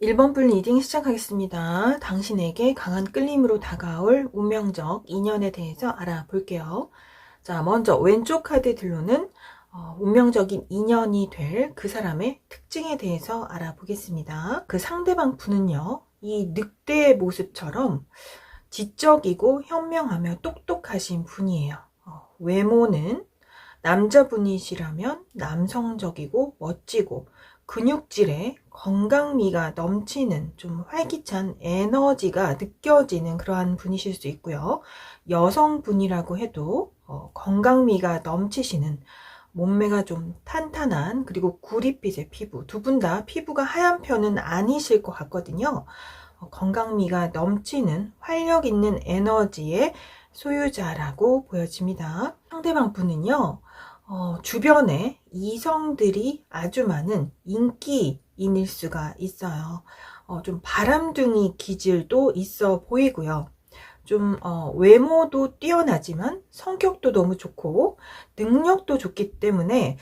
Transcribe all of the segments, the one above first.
1번 분 리딩 시작하겠습니다. 당신에게 강한 끌림으로 다가올 운명적 인연에 대해서 알아볼게요. 자, 먼저 왼쪽 카드들로는 운명적인 인연이 될 그 사람의 특징에 대해서 알아보겠습니다. 그 상대방 분은요, 이 늑대의 모습처럼 지적이고 현명하며 똑똑하신 분이에요. 외모는 남자분이시라면 남성적이고 멋지고 근육질에 건강미가 넘치는 좀 활기찬 에너지가 느껴지는 그러한 분이실 수 있고요. 여성분이라고 해도 건강미가 넘치시는 몸매가 좀 탄탄한 그리고 구릿빛의 피부, 두 분 다 피부가 하얀 편은 아니실 것 같거든요. 건강미가 넘치는 활력 있는 에너지의 소유자라고 보여집니다. 상대방 분은요, 주변에 이성들이 아주 많은 인기인일 수가 있어요. 좀 바람둥이 기질도 있어 보이고요. 좀 외모도 뛰어나지만 성격도 너무 좋고 능력도 좋기 때문에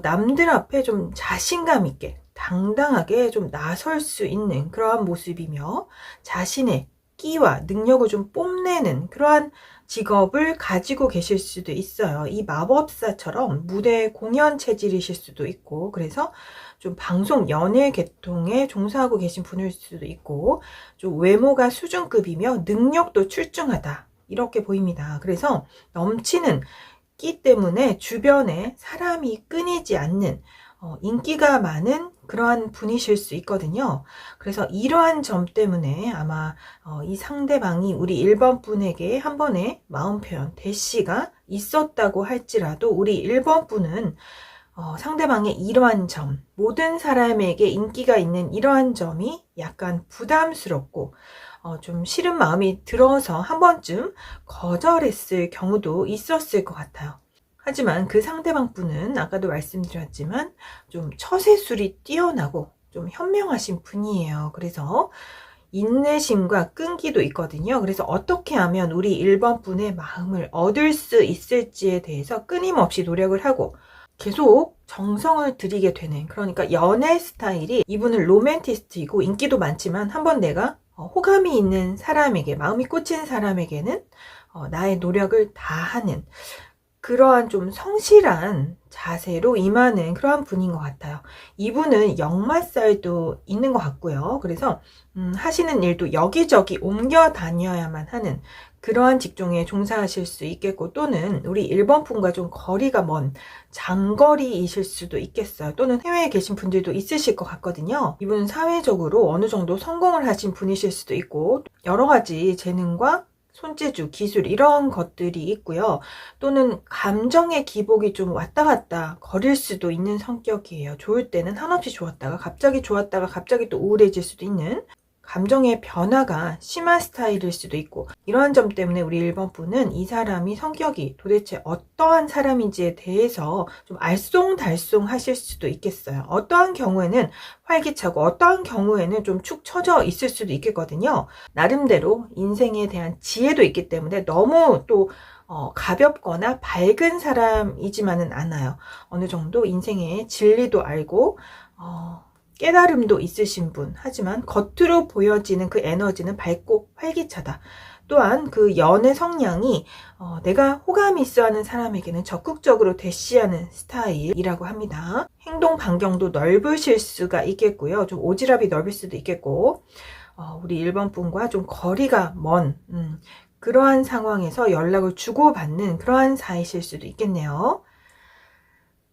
남들 앞에 좀 자신감 있게 당당하게 좀 나설 수 있는 그러한 모습이며 자신의 끼와 능력을 좀 뽐내는 그러한 직업을 가지고 계실 수도 있어요. 이 마법사처럼 무대 공연 체질이실 수도 있고, 그래서 좀 방송 연예 계통에 종사하고 계신 분일 수도 있고, 좀 외모가 수준급이며 능력도 출중하다 이렇게 보입니다. 그래서 넘치는 끼 때문에 주변에 사람이 끊이지 않는 인기가 많은 그러한 분이실 수 있거든요. 그래서 이러한 점 때문에 아마 이 상대방이 우리 1번 분에게 한 번의 마음 표현, 대시가 있었다고 할지라도 우리 1번 분은 상대방의 이러한 점, 모든 사람에게 인기가 있는 이러한 점이 약간 부담스럽고 좀 싫은 마음이 들어서 한 번쯤 거절했을 경우도 있었을 것 같아요. 하지만 그 상대방 분은 아까도 말씀드렸지만 좀 처세술이 뛰어나고 좀 현명하신 분이에요. 그래서 인내심과 끈기도 있거든요. 그래서 어떻게 하면 우리 1번 분의 마음을 얻을 수 있을지에 대해서 끊임없이 노력을 하고 계속 정성을 들이게 되는, 그러니까 연애 스타일이 이분은 로맨티스트이고 인기도 많지만 한번 내가 호감이 있는 사람에게, 마음이 꽂힌 사람에게는 나의 노력을 다하는 그러한 좀 성실한 자세로 임하는 그러한 분인 것 같아요. 이분은 역마살도 있는 것 같고요. 그래서 하시는 일도 여기저기 옮겨 다녀야만 하는 그러한 직종에 종사하실 수 있겠고, 또는 우리 1번 분과 좀 거리가 먼 장거리이실 수도 있겠어요. 또는 해외에 계신 분들도 있으실 것 같거든요. 이분은 사회적으로 어느 정도 성공을 하신 분이실 수도 있고, 여러 가지 재능과 손재주, 기술 이런 것들이 있고요. 또는 감정의 기복이 좀 왔다 갔다 거릴 수도 있는 성격이에요. 좋을 때는 한없이 좋았다가 갑자기 또 우울해질 수도 있는 감정의 변화가 심한 스타일일 수도 있고, 이러한 점 때문에 우리 1번 분은 이 사람이 성격이 도대체 어떠한 사람인지에 대해서 좀 알쏭달쏭 하실 수도 있겠어요. 어떠한 경우에는 활기차고 어떠한 경우에는 좀 축 처져 있을 수도 있겠거든요. 나름대로 인생에 대한 지혜도 있기 때문에 너무 또 가볍거나 밝은 사람이지만은 않아요. 어느 정도 인생의 진리도 알고 깨달음도 있으신 분, 하지만 겉으로 보여지는 그 에너지는 밝고 활기차다. 또한 그 연애 성향이 내가 호감이 있어 하는 사람에게는 적극적으로 대시하는 스타일이라고 합니다. 행동 반경도 넓으실 수가 있겠고요. 좀 오지랖이 넓을 수도 있겠고, 우리 1번 분과 좀 거리가 먼 그러한 상황에서 연락을 주고받는 그러한 사이실 수도 있겠네요.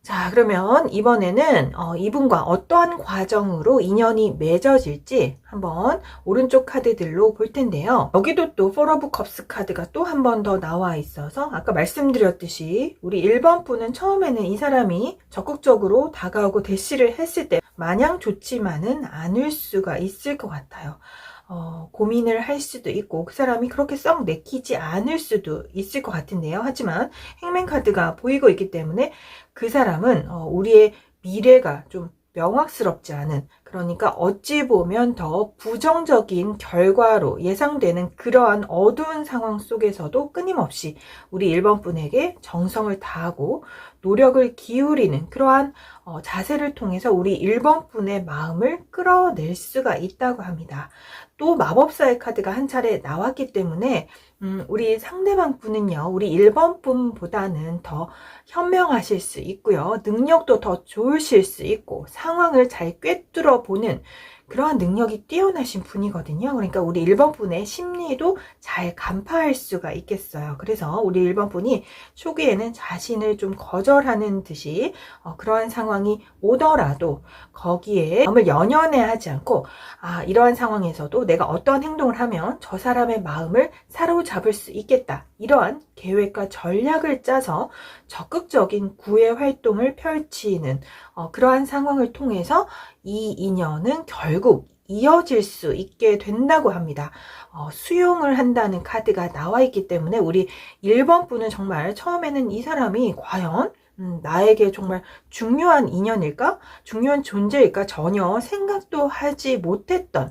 자, 그러면 이번에는 이분과 어떠한 과정으로 인연이 맺어질지 한번 오른쪽 카드들로 볼 텐데요. 여기도 또 포 오브 컵스 카드가 또 한 번 더 나와 있어서 아까 말씀드렸듯이 우리 1번 분은 처음에는 이 사람이 적극적으로 다가오고 대시를 했을 때 마냥 좋지만은 않을 수가 있을 것 같아요. 고민을 할 수도 있고 그 사람이 그렇게 썩 내키지 않을 수도 있을 것 같은데요. 하지만 행맨 카드가 보이고 있기 때문에 그 사람은 우리의 미래가 좀 명확스럽지 않은 그러니까 어찌 보면 더 부정적인 결과로 예상되는 그러한 어두운 상황 속에서도 끊임없이 우리 1번 분에게 정성을 다하고 노력을 기울이는 그러한 자세를 통해서 우리 1번 분의 마음을 끌어낼 수가 있다고 합니다. 또 마법사의 카드가 한 차례 나왔기 때문에 우리 상대방 분은요, 우리 1번 분보다는 더 현명하실 수 있고요. 능력도 더 좋으실 수 있고 상황을 잘 꿰뚫어 보는 그러한 능력이 뛰어나신 분이거든요. 그러니까 우리 1번 분의 심리도 잘 간파할 수가 있겠어요. 그래서 우리 1번 분이 초기에는 자신을 좀 거절하는 듯이 그러한 상황이 오더라도 거기에 마음을 연연해 하지 않고 이러한 상황에서도 내가 어떤 행동을 하면 저 사람의 마음을 사로잡을 수 있겠다. 이러한 계획과 전략을 짜서 적극적인 구애 활동을 펼치는 그러한 상황을 통해서 이 인연은 결국 이어질 수 있게 된다고 합니다. 수용을 한다는 카드가 나와 있기 때문에 우리 1번 분은 정말 처음에는 이 사람이 과연 나에게 정말 중요한 인연일까? 중요한 존재일까? 전혀 생각도 하지 못했던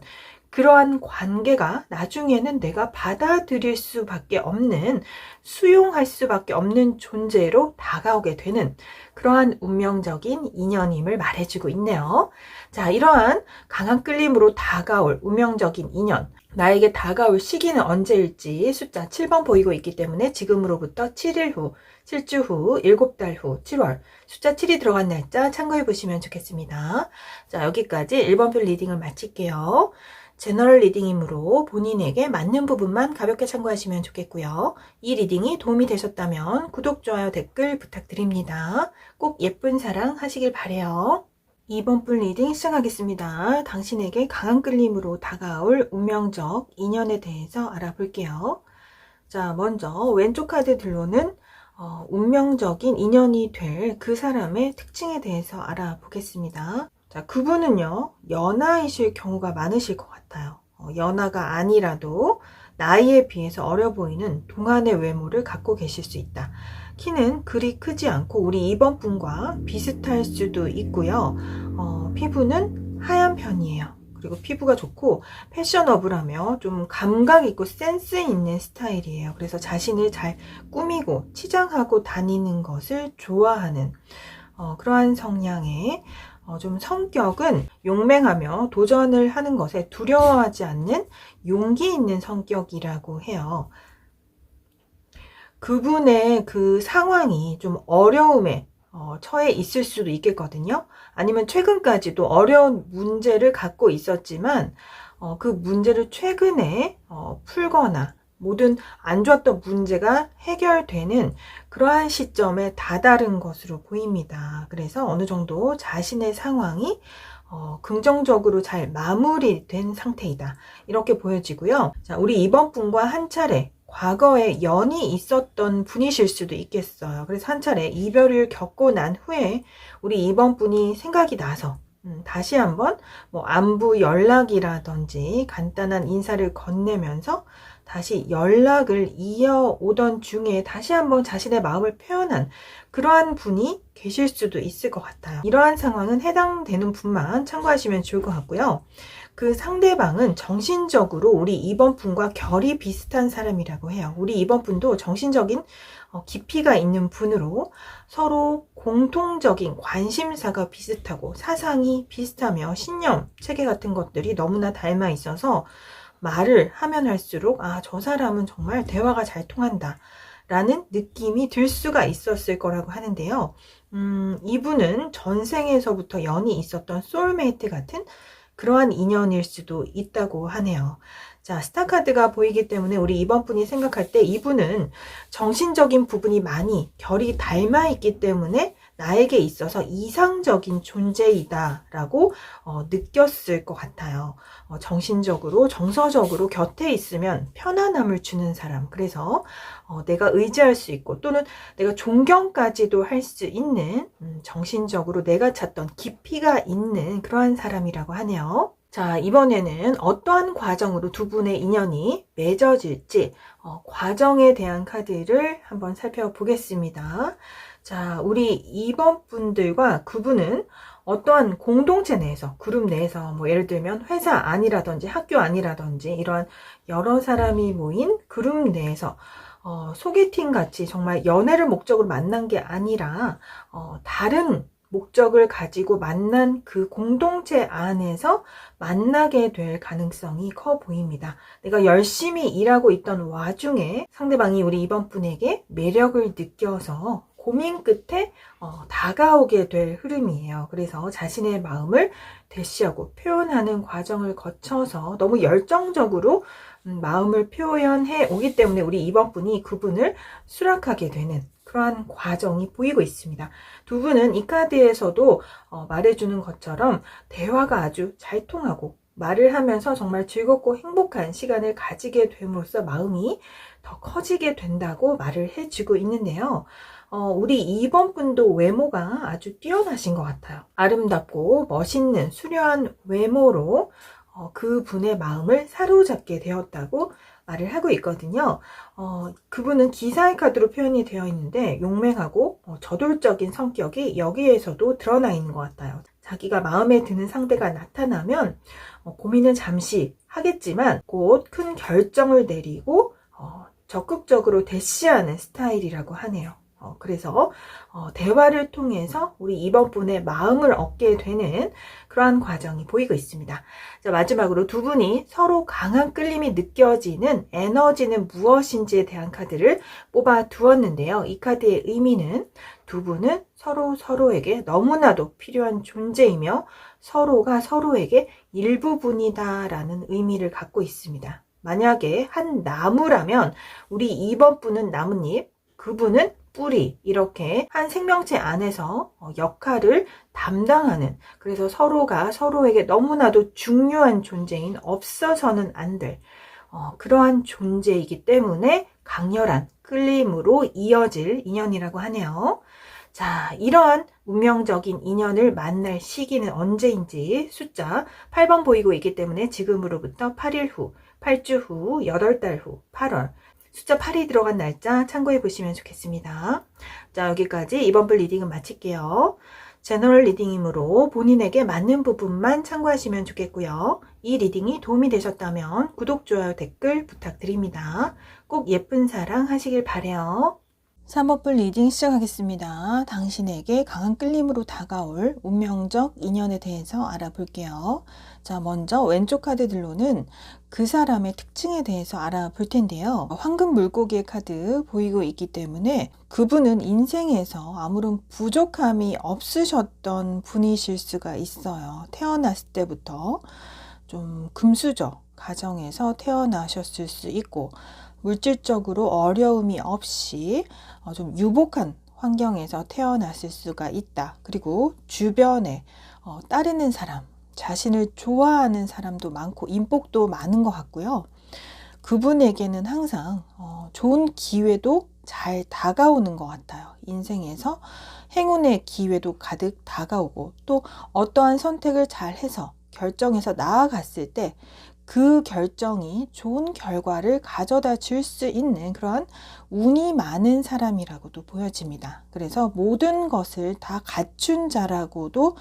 그러한 관계가 나중에는 내가 받아들일 수밖에 없는, 수용할 수밖에 없는 존재로 다가오게 되는 그러한 운명적인 인연임을 말해주고 있네요. 자, 이러한 강한 끌림으로 다가올 운명적인 인연, 나에게 다가올 시기는 언제일지 숫자 7번 보이고 있기 때문에 지금으로부터 7일 후, 7주 후, 7달 후, 7월 숫자 7이 들어간 날짜 참고해 보시면 좋겠습니다. 자, 여기까지 1번표 리딩을 마칠게요. 제너럴 리딩이므로 본인에게 맞는 부분만 가볍게 참고하시면 좋겠고요. 이 리딩이 도움이 되셨다면 구독, 좋아요, 댓글 부탁드립니다. 꼭 예쁜 사랑 하시길 바래요. 2번 분 리딩 시작하겠습니다. 당신에게 강한 끌림으로 다가올 운명적 인연에 대해서 알아볼게요. 자, 먼저 왼쪽 카드 들로는 운명적인 인연이 될 그 사람의 특징에 대해서 알아보겠습니다. 자, 그분은요, 연하이실 경우가 많으실 것 같아요. 연하가 아니라도 나이에 비해서 어려 보이는 동안의 외모를 갖고 계실 수 있다. 키는 그리 크지 않고 우리 2번 분과 비슷할 수도 있고요. 피부는 하얀 편이에요. 그리고 피부가 좋고 패셔너블하며 좀 감각 있고 센스 있는 스타일이에요. 그래서 자신을 잘 꾸미고 치장하고 다니는 것을 좋아하는 그러한 성향의 좀 성격은 용맹하며 도전을 하는 것에 두려워하지 않는 용기 있는 성격이라고 해요. 그분의 그 상황이 좀 어려움에 처해 있을 수도 있겠거든요. 아니면 최근까지도 어려운 문제를 갖고 있었지만 그 문제를 최근에 풀거나 모든 안 좋았던 문제가 해결되는 그러한 시점에 다다른 것으로 보입니다. 그래서 어느 정도 자신의 상황이 긍정적으로 잘 마무리된 상태이다. 이렇게 보여지고요. 자, 우리 이번 분과 한 차례 과거에 연이 있었던 분이실 수도 있겠어요. 그래서 한 차례 이별을 겪고 난 후에 우리 이번 분이 생각이 나서 다시 한번 뭐 안부 연락이라든지 간단한 인사를 건네면서 다시 연락을 이어오던 중에 다시 한번 자신의 마음을 표현한 그러한 분이 계실 수도 있을 것 같아요. 이러한 상황은 해당되는 분만 참고하시면 좋을 것 같고요. 그 상대방은 정신적으로 우리 2번 분과 결이 비슷한 사람이라고 해요. 우리 2번 분도 정신적인 깊이가 있는 분으로 서로 공통적인 관심사가 비슷하고 사상이 비슷하며 신념, 체계 같은 것들이 너무나 닮아 있어서 말을 하면 할수록 저 사람은 정말 대화가 잘 통한다 라는 느낌이 들 수가 있었을 거라고 하는데요. 이분은 전생에서부터 연이 있었던 소울메이트 같은 그러한 인연일 수도 있다고 하네요. 자, 스타카드가 보이기 때문에 우리 이번 분이 생각할 때 이분은 정신적인 부분이 많이 결이 닮아 있기 때문에 나에게 있어서 이상적인 존재이다라고 느꼈을 것 같아요. 정신적으로, 정서적으로 곁에 있으면 편안함을 주는 사람. 그래서 내가 의지할 수 있고 또는 내가 존경까지도 할 수 있는 정신적으로 내가 찾던 깊이가 있는 그러한 사람이라고 하네요. 자, 이번에는 어떠한 과정으로 두 분의 인연이 맺어질지 과정에 대한 카드를 한번 살펴보겠습니다. 자, 우리 2번 분들과 그분은 어떠한 공동체 내에서, 그룹 내에서, 뭐 예를 들면 회사 안이라든지 학교 안이라든지 이러한 여러 사람이 모인 그룹 내에서 소개팅 같이 정말 연애를 목적으로 만난 게 아니라 다른 목적을 가지고 만난 그 공동체 안에서 만나게 될 가능성이 커 보입니다. 내가 열심히 일하고 있던 와중에 상대방이 우리 이번 분에게 매력을 느껴서 고민 끝에 다가오게 될 흐름이에요. 그래서 자신의 마음을 대시하고 표현하는 과정을 거쳐서 너무 열정적으로 마음을 표현해 오기 때문에 우리 이번 분이 그분을 수락하게 되는 그러한 과정이 보이고 있습니다. 두 분은 이 카드에서도 말해주는 것처럼 대화가 아주 잘 통하고 말을 하면서 정말 즐겁고 행복한 시간을 가지게 됨으로써 마음이 더 커지게 된다고 말을 해주고 있는데요. 우리 2번 분도 외모가 아주 뛰어나신 것 같아요. 아름답고 멋있는 수려한 외모로 그분의 마음을 사로잡게 되었다고 말을 하고 있거든요. 그분은 기사의 카드로 표현이 되어 있는데 용맹하고 저돌적인 성격이 여기에서도 드러나 있는 것 같아요. 자기가 마음에 드는 상대가 나타나면 고민은 잠시 하겠지만 곧 큰 결정을 내리고 적극적으로 대시하는 스타일이라고 하네요. 그래서 대화를 통해서 우리 이번 분의 마음을 얻게 되는 그러한 과정이 보이고 있습니다. 자, 마지막으로 두 분이 서로 강한 끌림이 느껴지는 에너지는 무엇인지에 대한 카드를 뽑아 두었는데요. 이 카드의 의미는 두 분은 서로에게 너무나도 필요한 존재이며 서로가 서로에게 일부분이다라는 의미를 갖고 있습니다. 만약에 한 나무라면 우리 이번 분은 나뭇잎, 그분은 뿌리, 이렇게 한 생명체 안에서 역할을 담당하는, 그래서 서로가 서로에게 너무나도 중요한 존재인 없어서는 안 될 그러한 존재이기 때문에 강렬한 끌림으로 이어질 인연이라고 하네요. 자, 이러한 운명적인 인연을 만날 시기는 언제인지 숫자 8번 보이고 있기 때문에 지금으로부터 8일 후, 8주 후, 8달 후, 8월 숫자 8이 들어간 날짜 참고해 보시면 좋겠습니다. 자, 여기까지 이번 분 리딩은 마칠게요. 제너럴 리딩이므로 본인에게 맞는 부분만 참고하시면 좋겠고요. 이 리딩이 도움이 되셨다면 구독, 좋아요, 댓글 부탁드립니다. 꼭 예쁜 사랑 하시길 바래요. 3번분 리딩 시작하겠습니다. 당신에게 강한 끌림으로 다가올 운명적 인연에 대해서 알아볼게요. 자, 먼저 왼쪽 카드들로는 그 사람의 특징에 대해서 알아볼 텐데요. 황금 물고기의 카드 보이고 있기 때문에 그분은 인생에서 아무런 부족함이 없으셨던 분이실 수가 있어요. 태어났을 때부터 좀 금수저 가정에서 태어나셨을 수 있고 물질적으로 어려움이 없이 좀 유복한 환경에서 태어났을 수가 있다. 그리고 주변에 따르는 사람, 자신을 좋아하는 사람도 많고 인복도 많은 것 같고요. 그분에게는 항상 좋은 기회도 잘 다가오는 것 같아요. 인생에서 행운의 기회도 가득 다가오고 또 어떠한 선택을 잘 해서 결정해서 나아갔을 때 그 결정이 좋은 결과를 가져다 줄 수 있는 그러한 운이 많은 사람이라고도 보여집니다. 그래서 모든 것을 다 갖춘 자라고도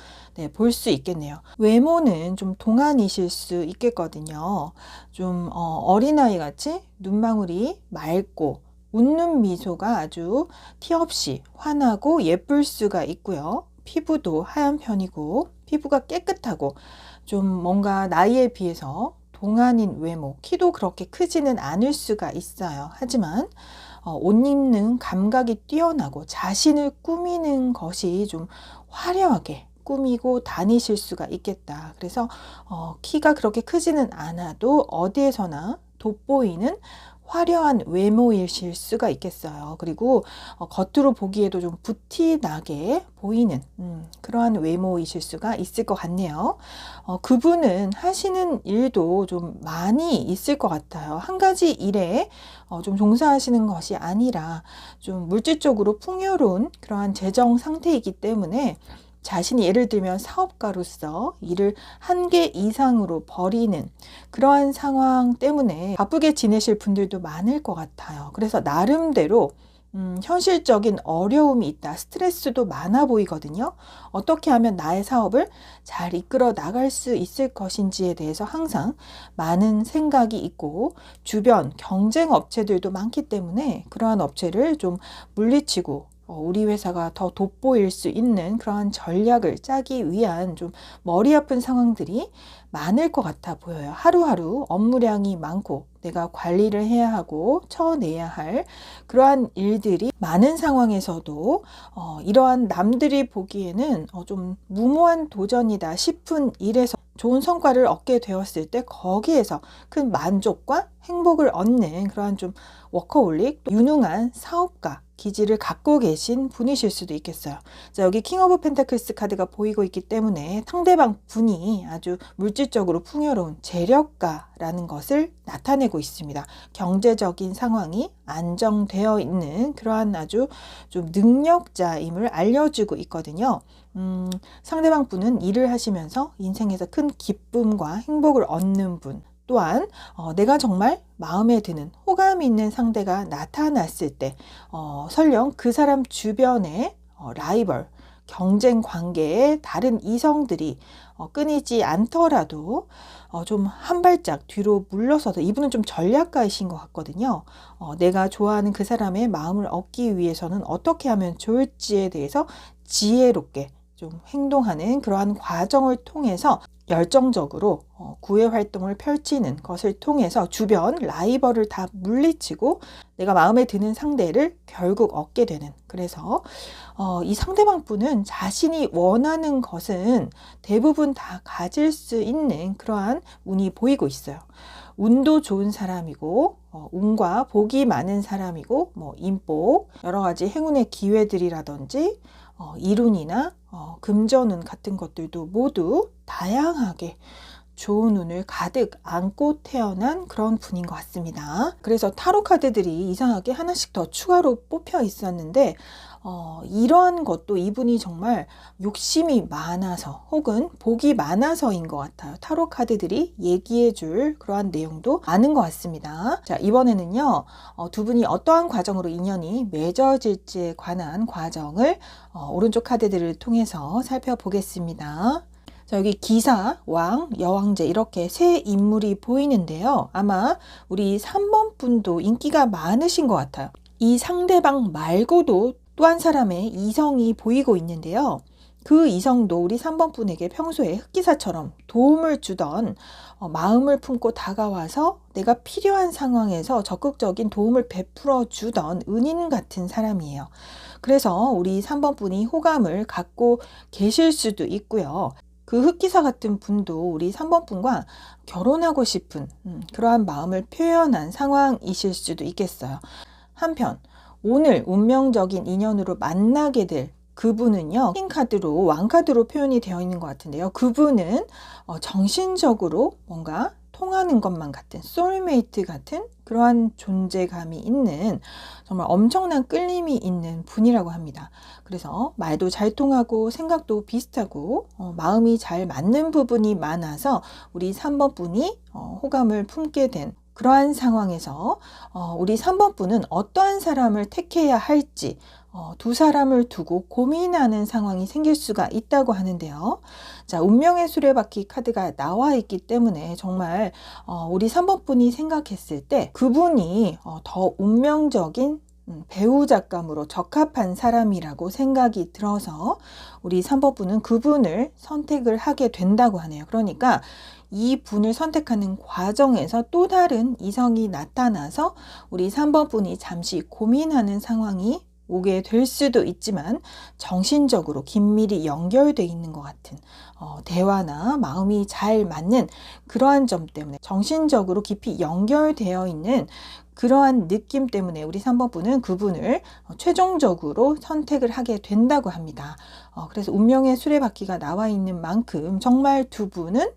볼 수 있겠네요. 외모는 좀 동안이실 수 있겠거든요. 좀 어린아이 같이 눈망울이 맑고 웃는 미소가 아주 티 없이 환하고 예쁠 수가 있고요. 피부도 하얀 편이고 피부가 깨끗하고 좀 뭔가 나이에 비해서 동안인 외모, 키도 그렇게 크지는 않을 수가 있어요. 하지만 옷 입는 감각이 뛰어나고 자신을 꾸미는 것이 좀 화려하게 꾸미고 다니실 수가 있겠다. 그래서 키가 그렇게 크지는 않아도 어디에서나 돋보이는 화려한 외모이실 수가 있겠어요. 그리고 겉으로 보기에도 좀 부티나게 보이는 그러한 외모이실 수가 있을 것 같네요. 그분은 하시는 일도 좀 많이 있을 것 같아요. 한 가지 일에 좀 종사하시는 것이 아니라 좀 물질적으로 풍요로운 그러한 재정 상태이기 때문에 자신이 예를 들면 사업가로서 일을 한 개 이상으로 벌이는 그러한 상황 때문에 바쁘게 지내실 분들도 많을 것 같아요. 그래서 나름대로 현실적인 어려움이 있다. 스트레스도 많아 보이거든요. 어떻게 하면 나의 사업을 잘 이끌어 나갈 수 있을 것인지에 대해서 항상 많은 생각이 있고 주변 경쟁 업체들도 많기 때문에 그러한 업체를 좀 물리치고 우리 회사가 더 돋보일 수 있는 그러한 전략을 짜기 위한 좀 머리 아픈 상황들이 많을 것 같아 보여요. 하루하루 업무량이 많고 내가 관리를 해야 하고 쳐내야 할 그러한 일들이 많은 상황에서도 이러한 남들이 보기에는 좀 무모한 도전이다 싶은 일에서 좋은 성과를 얻게 되었을 때 거기에서 큰 만족과 행복을 얻는 그러한 좀 워커홀릭, 유능한 사업가 기질을 갖고 계신 분이실 수도 있겠어요. 자, 여기 킹 오브 펜타클스 카드가 보이고 있기 때문에 상대방 분이 아주 물질적으로 풍요로운 재력가라는 것을 나타내고 있습니다. 경제적인 상황이 안정되어 있는 그러한 아주 좀 능력자임을 알려주고 있거든요. 상대방 분은 일을 하시면서 인생에서 큰 기쁨과 행복을 얻는 분, 또한 내가 정말 마음에 드는 호감 있는 상대가 나타났을 때 설령 그 사람 주변에 라이벌, 경쟁 관계에 다른 이성들이 끊이지 않더라도 좀 한 발짝 뒤로 물러서서, 이분은 좀 전략가이신 것 같거든요. 내가 좋아하는 그 사람의 마음을 얻기 위해서는 어떻게 하면 좋을지에 대해서 지혜롭게 좀 행동하는 그러한 과정을 통해서 열정적으로 구애 활동을 펼치는 것을 통해서 주변 라이벌을 다 물리치고 내가 마음에 드는 상대를 결국 얻게 되는, 그래서 이 상대방 분은 자신이 원하는 것은 대부분 다 가질 수 있는 그러한 운이 보이고 있어요. 운도 좋은 사람이고 운과 복이 많은 사람이고 인복, 여러 가지 행운의 기회들이라든지 이룬이나 금전운 같은 것들도 모두 다양하게 좋은 운을 가득 안고 태어난 그런 분인 것 같습니다. 그래서 타로 카드들이 이상하게 하나씩 더 추가로 뽑혀 있었는데 이러한 것도 이분이 정말 욕심이 많아서 혹은 복이 많아서인 것 같아요. 타로 카드들이 얘기해 줄 그러한 내용도 많은 것 같습니다. 자, 이번에는요, 두 분이 어떠한 과정으로 인연이 맺어질지에 관한 과정을 오른쪽 카드들을 통해서 살펴보겠습니다. 자, 여기 기사, 왕, 여왕제 이렇게 세 인물이 보이는데요. 아마 우리 3번 분도 인기가 많으신 것 같아요. 이 상대방 말고도 또 한 사람의 이성이 보이고 있는데요. 그 이성도 우리 3번 분에게 평소에 흑기사처럼 도움을 주던, 마음을 품고 다가와서 내가 필요한 상황에서 적극적인 도움을 베풀어 주던 은인 같은 사람이에요. 그래서 우리 3번 분이 호감을 갖고 계실 수도 있고요. 그 흑기사 같은 분도 우리 3번 분과 결혼하고 싶은 그러한 마음을 표현한 상황이실 수도 있겠어요. 한편 오늘 운명적인 인연으로 만나게 될 그분은요, 킹카드로, 왕카드로 표현이 되어 있는 것 같은데요. 그분은 정신적으로 뭔가 통하는 것만 같은, 소울메이트 같은 그러한 존재감이 있는 정말 엄청난 끌림이 있는 분이라고 합니다. 그래서 말도 잘 통하고 생각도 비슷하고 마음이 잘 맞는 부분이 많아서 우리 3번 분이 호감을 품게 된 그러한 상황에서 우리 3번 분은 어떠한 사람을 택해야 할지 두 사람을 두고 고민하는 상황이 생길 수가 있다고 하는데요. 자, 운명의 수레바퀴 카드가 나와 있기 때문에 정말 우리 3번 분이 생각했을 때 그분이 더 운명적인 배우자감으로 적합한 사람이라고 생각이 들어서 우리 3번 분은 그분을 선택을 하게 된다고 하네요. 그러니까 이 분을 선택하는 과정에서 또 다른 이성이 나타나서 우리 3번 분이 잠시 고민하는 상황이 오게 될 수도 있지만 정신적으로 긴밀히 연결되어 있는 것 같은 대화나 마음이 잘 맞는 그러한 점 때문에, 정신적으로 깊이 연결되어 있는 그러한 느낌 때문에 우리 3번 분은 그분을 최종적으로 선택을 하게 된다고 합니다. 그래서 운명의 수레바퀴가 나와 있는 만큼 정말 두 분은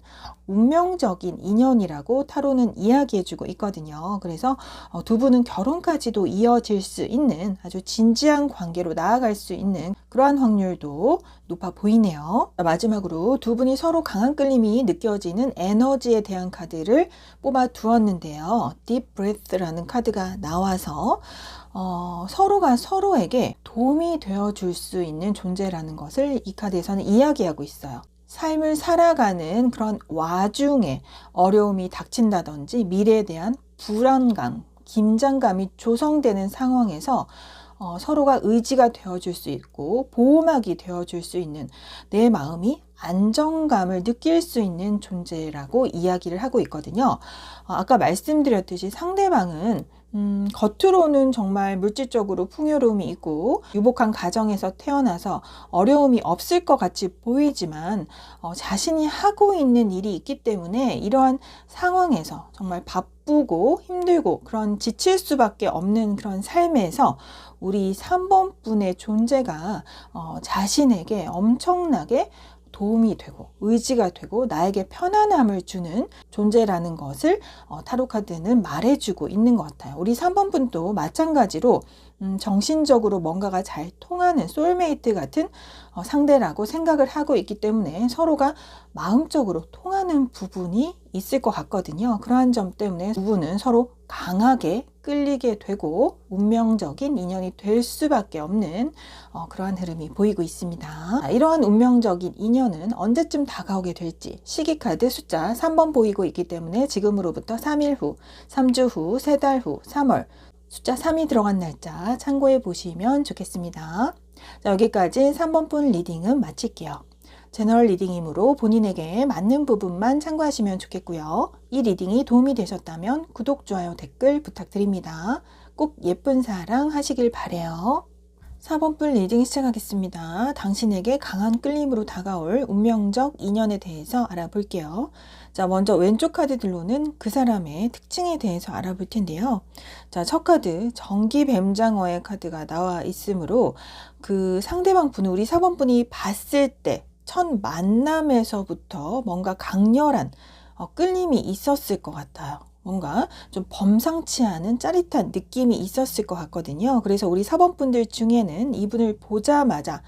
운명적인 인연이라고 타로는 이야기해주고 있거든요. 그래서 두 분은 결혼까지도 이어질 수 있는 아주 진지한 관계로 나아갈 수 있는 그러한 확률도 높아 보이네요. 마지막으로 두 분이 서로 강한 끌림이 느껴지는 에너지에 대한 카드를 뽑아 두었는데요. Deep Breath라는 카드가 나와서 서로가 서로에게 도움이 되어줄 수 있는 존재라는 것을 이 카드에서는 이야기하고 있어요. 삶을 살아가는 그런 와중에 어려움이 닥친다든지 미래에 대한 불안감, 긴장감이 조성되는 상황에서 서로가 의지가 되어줄 수 있고 보호막이 되어줄 수 있는 내 마음이 안정감을 느낄 수 있는 존재라고 이야기를 하고 있거든요. 아까 말씀드렸듯이 상대방은 겉으로는 정말 물질적으로 풍요로움이 있고 유복한 가정에서 태어나서 어려움이 없을 것 같이 보이지만 자신이 하고 있는 일이 있기 때문에 이러한 상황에서 정말 바쁘고 힘들고 그런 지칠 수밖에 없는 그런 삶에서 우리 3번 분의 존재가 자신에게 엄청나게 도움이 되고 의지가 되고 나에게 편안함을 주는 존재라는 것을 타로 카드는 말해주고 있는 것 같아요. 우리 3번 분도 마찬가지로 정신적으로 뭔가가 잘 통하는 소울메이트 같은 상대라고 생각을 하고 있기 때문에 서로가 마음적으로 통하는 부분이 있을 것 같거든요. 그러한 점 때문에 두 분은 서로 강하게 끌리게 되고 운명적인 인연이 될 수밖에 없는 그러한 흐름이 보이고 있습니다. 이러한 운명적인 인연은 언제쯤 다가오게 될지 시기카드 숫자 3번 보이고 있기 때문에 지금으로부터 3일 후, 3주 후, 3달 후, 3월 숫자 3이 들어간 날짜 참고해 보시면 좋겠습니다. 자, 여기까지 3번 분 리딩은 마칠게요. 제너럴 리딩이므로 본인에게 맞는 부분만 참고하시면 좋겠고요. 이 리딩이 도움이 되셨다면 구독, 좋아요, 댓글 부탁드립니다. 꼭 예쁜 사랑 하시길 바래요. 4번 분 리딩 시작하겠습니다. 당신에게 강한 끌림으로 다가올 운명적 인연에 대해서 알아볼게요. 자, 먼저 왼쪽 카드들로는 그 사람의 특징에 대해서 알아볼 텐데요. 자, 첫 카드 전기뱀장어의 카드가 나와 있으므로 그 상대방 분은 우리 4번 분이 봤을 때 첫 만남에서부터 뭔가 강렬한 끌림이 있었을 것 같아요. 뭔가 좀 범상치 않은 짜릿한 느낌이 있었을 것 같거든요. 그래서 우리 4번 분들 중에는 이분을 보자마자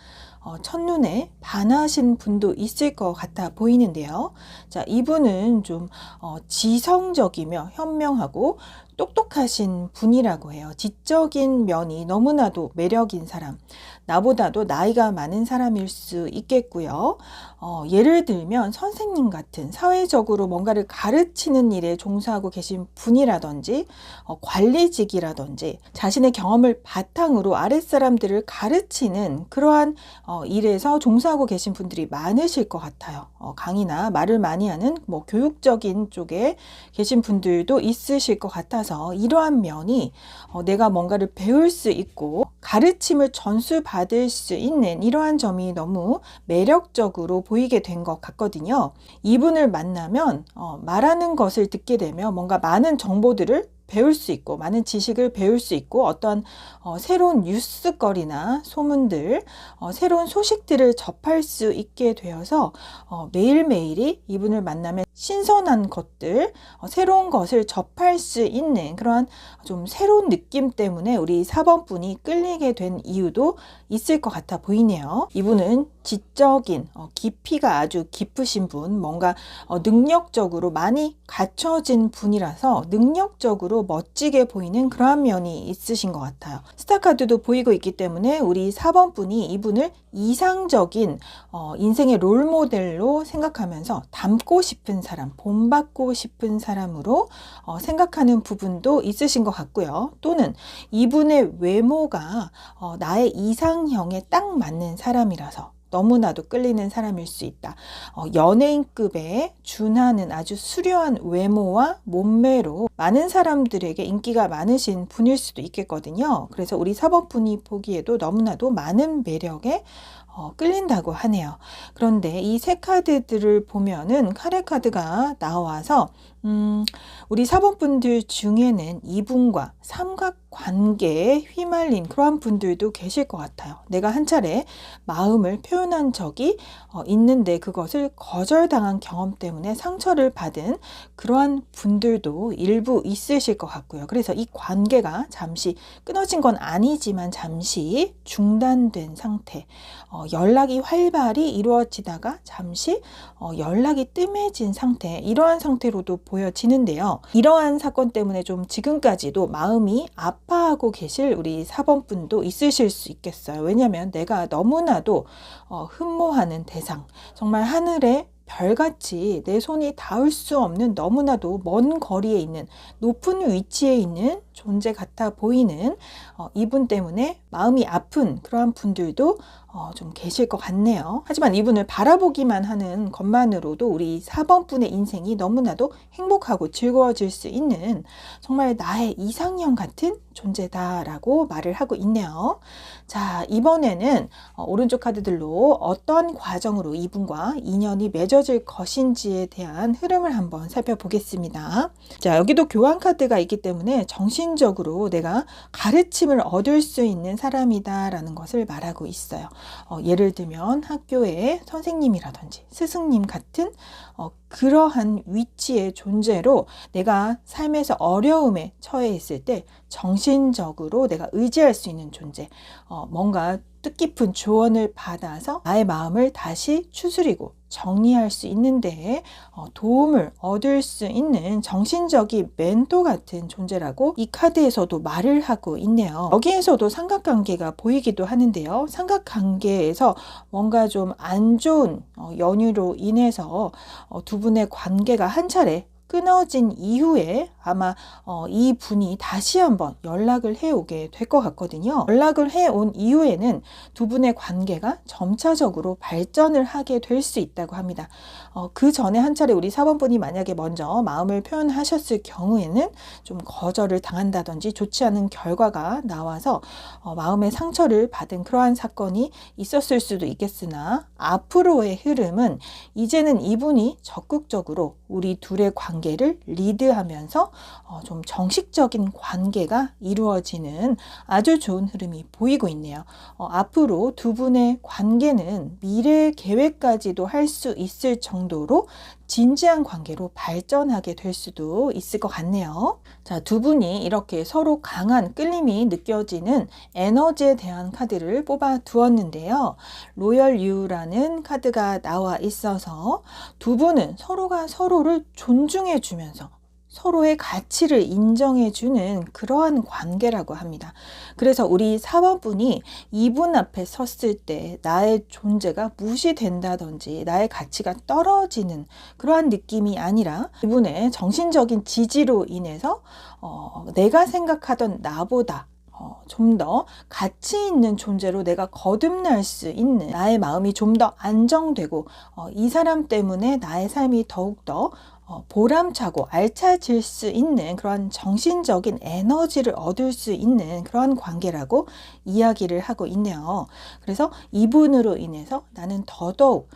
첫눈에 반하신 분도 있을 것 같아 보이는데요. 자, 이분은 좀 지성적이며 현명하고 똑똑하신 분이라고 해요. 지적인 면이 너무나도 매력인 사람, 나보다도 나이가 많은 사람일 수 있겠고요. 예를 들면 선생님 같은 사회적으로 뭔가를 가르치는 일에 종사하고 계신 분이라든지 관리직이라든지 자신의 경험을 바탕으로 아랫사람들을 가르치는 그러한 일에서 종사하고 계신 분들이 많으실 것 같아요. 강의나 말을 많이 하는 교육적인 쪽에 계신 분들도 있으실 것 같아서 이러한 면이 내가 뭔가를 배울 수 있고 가르침을 전수받을 수 있는 이러한 점이 너무 매력적으로 보이게 된 것 같거든요. 이분을 만나면 말하는 것을 듣게 되면 뭔가 많은 정보들을 배울 수 있고 많은 지식을 배울 수 있고 어떤 새로운 뉴스거리나 소문들, 새로운 소식들을 접할 수 있게 되어서 매일매일이 이분을 만나면 신선한 것들, 새로운 것을 접할 수 있는 그러한 좀 새로운 느낌 때문에 우리 4번 분이 끌리게 된 이유도 있을 것 같아 보이네요. 이분은 지적인 깊이가 아주 깊으신 분, 뭔가 능력적으로 많이 갖춰진 분이라서 능력적으로 멋지게 보이는 그러한 면이 있으신 것 같아요. 스타카드도 보이고 있기 때문에 우리 4번 분이 이분을 이상적인 인생의 롤모델로 생각하면서 닮고 싶은 사람, 본받고 싶은 사람으로 생각하는 부분도 있으신 것 같고요. 또는 이분의 외모가 나의 이상형에 딱 맞는 사람이라서 너무나도 끌리는 사람일 수 있다. 연예인급에 준하는 아주 수려한 외모와 몸매로 많은 사람들에게 인기가 많으신 분일 수도 있겠거든요. 그래서 우리 4번 분이 보기에도 너무나도 많은 매력에 끌린다고 하네요. 그런데 이 세 카드들을 보면은 카레 카드가 나와서 우리 4번 분들 중에는 이분과 삼각관계에 휘말린 그러한 분들도 계실 것 같아요. 내가 한 차례 마음을 표현한 적이 있는데 그것을 거절당한 경험 때문에 상처를 받은 그러한 분들도 일부 일부 있으실 것 같고요. 그래서 이 관계가 잠시 끊어진 건 아니지만 잠시 중단된 상태, 연락이 활발히 이루어지다가 잠시 연락이 뜸해진 상태, 이러한 상태로도 보여지는데요. 이러한 사건 때문에 좀 지금까지도 마음이 아파하고 계실 우리 4번 분도 있으실 수 있겠어요. 왜냐하면 내가 너무나도 흠모하는 대상, 정말 하늘에 별같이 내 손이 닿을 수 없는 너무나도 먼 거리에 있는 높은 위치에 있는 존재 같아 보이는 이분 때문에 마음이 아픈 그러한 분들도 좀 계실 것 같네요. 하지만 이분을 바라보기만 하는 것만으로도 우리 4번 분의 인생이 너무나도 행복하고 즐거워질 수 있는 정말 나의 이상형 같은 존재다라고 말을 하고 있네요. 자, 이번에는 오른쪽 카드들로 어떤 과정으로 이분과 인연이 맺어질 것인지에 대한 흐름을 한번 살펴보겠습니다. 자, 여기도 교환 카드가 있기 때문에 정신적으로 내가 가르침을 얻을 수 있는 사람이다라는 것을 말하고 있어요. 예를 들면 학교의 선생님이라든지 스승님 같은 그러한 위치의 존재로 내가 삶에서 어려움에 처해 있을 때 정신적으로 내가 의지할 수 있는 존재, 뭔가 뜻깊은 조언을 받아서 나의 마음을 다시 추스리고 정리할 수 있는데 도움을 얻을 수 있는 정신적인 멘토 같은 존재라고 이 카드에서도 말을 하고 있네요. 여기에서도 삼각관계가 보이기도 하는데요. 삼각관계에서 뭔가 좀 안 좋은 연유로 인해서 두 분의 관계가 한 차례 끊어진 이후에 아마 이 분이 다시 한번 연락을 해오게 될 것 같거든요. 연락을 해온 이후에는 두 분의 관계가 점차적으로 발전을 하게 될 수 있다고 합니다. 그 전에 한 차례 우리 4번 분이 만약에 먼저 마음을 표현하셨을 경우에는 좀 거절을 당한다든지 좋지 않은 결과가 나와서 마음의 상처를 받은 그러한 사건이 있었을 수도 있겠으나 앞으로의 흐름은 이제는 이분이 적극적으로 우리 둘의 관계를 리드하면서 좀 정식적인 관계가 이루어지는 아주 좋은 흐름이 보이고 있네요. 앞으로 두 분의 관계는 미래 계획까지도 할 수 있을 정도로 진지한 관계로 발전하게 될 수도 있을 것 같네요. 자, 두 분이 이렇게 서로 강한 끌림이 느껴지는 에너지에 대한 카드를 뽑아 두었는데요. 로열 유라는 카드가 나와 있어서 두 분은 서로가 서로를 존중해 주면서 서로의 가치를 인정해주는 그러한 관계라고 합니다. 그래서 우리 4번 분이 이분 앞에 섰을 때 나의 존재가 무시된다든지 나의 가치가 떨어지는 그러한 느낌이 아니라 이분의 정신적인 지지로 인해서 내가 생각하던 나보다 좀 더 가치 있는 존재로 내가 거듭날 수 있는 나의 마음이 좀 더 안정되고 이 사람 때문에 나의 삶이 더욱더 보람차고 알차질 수 있는 그런 정신적인 에너지를 얻을 수 있는 그런 관계라고 이야기를 하고 있네요. 그래서 이분으로 인해서 나는 더더욱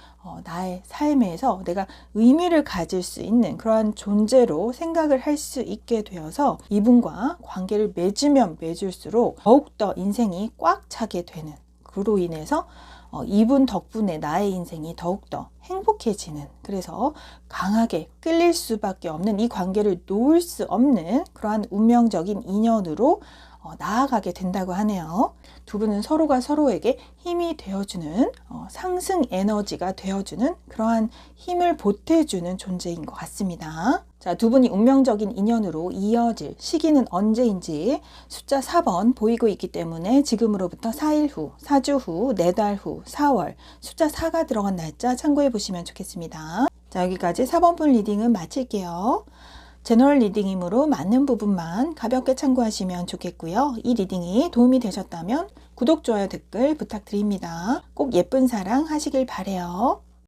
나의 삶에서 내가 의미를 가질 수 있는 그러한 존재로 생각을 할 수 있게 되어서 이분과 관계를 맺으면 맺을수록 더욱더 인생이 꽉 차게 되는, 그로 인해서 이분 덕분에 나의 인생이 더욱더 행복해지는, 그래서 강하게 끌릴 수밖에 없는, 이 관계를 놓을 수 없는 그러한 운명적인 인연으로 나아가게 된다고 하네요. 두 분은 서로가 서로에게 힘이 되어주는, 상승 에너지가 되어주는 그러한 힘을 보태주는 존재인 것 같습니다. 자, 두 분이 운명적인 인연으로 이어질 시기는 언제인지 숫자 4번 보이고 있기 때문에 지금으로부터 4일 후, 4주 후, 4달 후, 4월 숫자 4가 들어간 날짜 참고해 보시면 좋겠습니다. 자, 여기까지 4번 분 리딩은 마칠게요. 제너럴 리딩이므로 맞는 부분만 가볍게 참고하시면 좋겠고요. 이 리딩이 도움이 되셨다면 구독, 좋아요, 댓글 부탁드립니다. 꼭 예쁜 사랑 하시길 바래요.